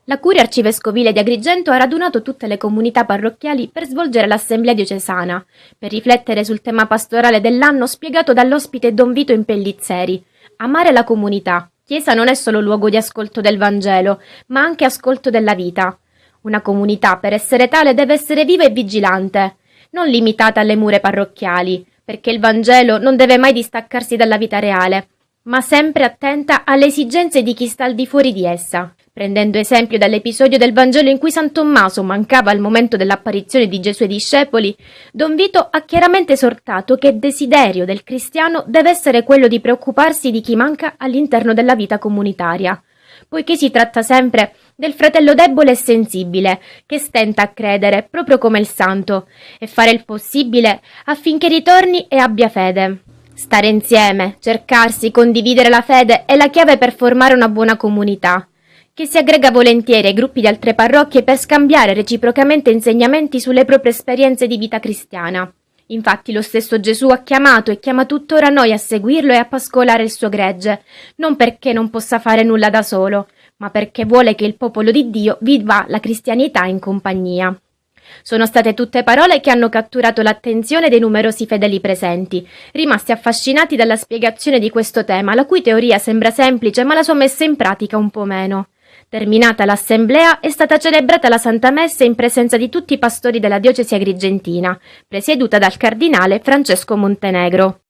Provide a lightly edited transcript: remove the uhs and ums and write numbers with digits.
La Curia Arcivescovile di Agrigento ha radunato tutte le comunità parrocchiali per svolgere l'assemblea diocesana, per riflettere sul tema pastorale dell'anno spiegato dall'ospite Don Vito Impellizzeri. Amare la comunità. Chiesa non è solo luogo di ascolto del Vangelo, ma anche ascolto della vita. Una comunità, per essere tale, deve essere viva e vigilante, non limitata alle mura parrocchiali, perché il Vangelo non deve mai distaccarsi dalla vita reale, ma sempre attenta alle esigenze di chi sta al di fuori di essa. Prendendo esempio dall'episodio del Vangelo in cui San Tommaso mancava al momento dell'apparizione di Gesù ai discepoli, Don Vito ha chiaramente esortato che il desiderio del cristiano deve essere quello di preoccuparsi di chi manca all'interno della vita comunitaria, poiché si tratta sempre del fratello debole e sensibile, che stenta a credere proprio come il santo, e fare il possibile affinché ritorni e abbia fede. Stare insieme, cercarsi, condividere la fede è la chiave per formare una buona comunità, che si aggrega volentieri ai gruppi di altre parrocchie per scambiare reciprocamente insegnamenti sulle proprie esperienze di vita cristiana. Infatti lo stesso Gesù ha chiamato e chiama tuttora noi a seguirlo e a pascolare il suo gregge, non perché non possa fare nulla da solo, ma perché vuole che il popolo di Dio viva la cristianità in compagnia. Sono state tutte parole che hanno catturato l'attenzione dei numerosi fedeli presenti, rimasti affascinati dalla spiegazione di questo tema, la cui teoria sembra semplice ma la sua messa in pratica un po' meno. Terminata l'assemblea, è stata celebrata la Santa Messa in presenza di tutti i pastori della diocesi agrigentina, presieduta dal cardinale Francesco Montenegro.